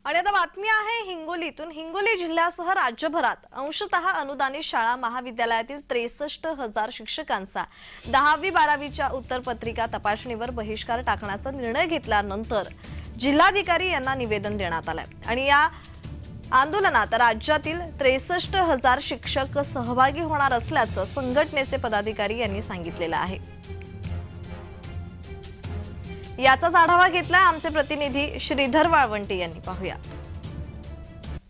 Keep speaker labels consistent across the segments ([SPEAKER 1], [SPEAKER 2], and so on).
[SPEAKER 1] आणि आता बातमी आहे हिंगोलीतून। हिंगोली जिल्ह्यासह राज्यभरात अंशतः अनुदानित शाळा महाविद्यालयातील 63,000 शिक्षकांचा 10वी-12वीच्या उत्तरपत्रिका तपासणीवर बहिष्कार टाकण्याचा निर्णय घेतल्यानंतर जिल्हाधिकारी यांना निवेदन देण्यात आलंय। आणि या आंदोलनात राज्यातील 63,000 शिक्षक सहभागी होणार असल्याचं संघटनेचे पदाधिकारी यांनी सांगितलेलं आहे। याचाच आढावा घेतलाय आमचे प्रतिनिधी श्रीधर वाळवंटी यांनी। पाहूया।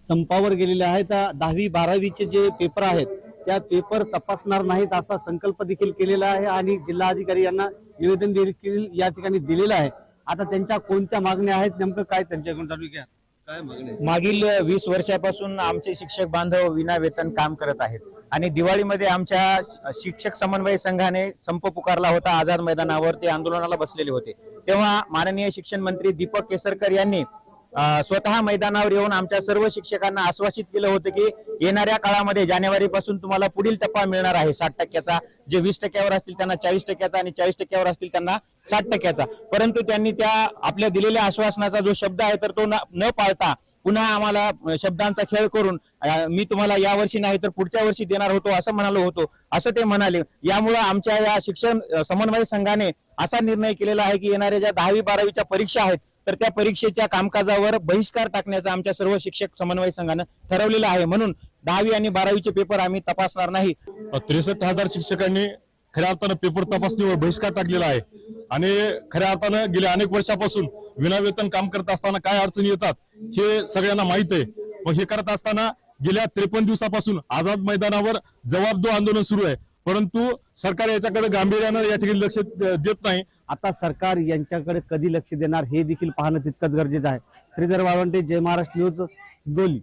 [SPEAKER 2] संपावर गेलेले आहेत 10वी-12वीचे जे पेपर आहेत त्या पेपर तपासणार नाहीत असा संकल्प देखील केलेला आहे आणि जिल्हाधिकारी यांना निवेदन देखील या ठिकाणी दिलेलं आहे। आता त्यांच्या कोणत्या मागण्या आहेत, नेमकं काय त्यांच्याकडून जाणून घ्या। काय मागणी?
[SPEAKER 3] मागील 20 वर्षापासून आमचे शिक्षक बांधव विना वेतन काम करत आहेत आणि दिवाळीमध्ये आमच्या शिक्षक समन्वय संघाने संप पुकारला होता। आझाद मैदानावर ते आंदोलनाला बसलेले होते। तेव्हा माननीय शिक्षण मंत्री दीपक केसरकर यांनी स्वतः मैदानावर येऊन आमच्या सर्व शिक्षकांना आश्वासित केलं होतं की येणाऱ्या काळामध्ये जानेवारी पासून तुम्हाला पुढील टप्पा मिळणार आहे 60%चा। जे 20%वर असतील त्यांना 40%चा आणि 40%वर असतील त्यांना 60%चा। परंतु त्यांनी त्या आपल्या दिलेल्या आश्वासनाचा जो शब्द आहे तर तो न पाळता पुन्हा आम्हाला शब्दांचा खेळ करून मी तुम्हाला या वर्षी नाही तर पुढच्या वर्षी देणार होतो असं म्हणालो होतो असं ते म्हणाले। यामुळे आमच्या या शिक्षण समन्वय संघाने असा निर्णय केलेला आहे की येणाऱ्या ज्या 10वी-12वीच्या परीक्षा आहेत तर त्या परीक्षेच्या कामकाजावर बहिष्कार टाकण्याचा आमच्या सर्व शिक्षक समन्वय संघानं ठरवलेलं आहे। म्हणून 10वी आणि 12वीचे पेपर आम्ही तपासणार नाही।
[SPEAKER 4] 63,000 शिक्षकांनी खऱ्या अर्थानं पेपर तपासणीवर बहिष्कार टाकलेला आहे आणि खऱ्या अर्थानं गेल्या अनेक वर्षापासून विनावेतन काम करत असताना काय अडचणी येतात हे सगळ्यांना माहित आहे। मग हे करत असताना गेल्या 53 दिवसापासून आझाद मैदानावर जवाब दो आंदोलन सुरू आहे, परंतु सरकार याच्याकडे गांभीर्यानं या ठिकाणी लक्ष देत नाही।
[SPEAKER 2] आता सरकार यांच्याकडे कधी लक्ष देणार हे देखील पाहणं तितकंच गरजेचं आहे। श्रीधर वाळवंटे, जय महाराष्ट्र न्यूज, हिंगोली।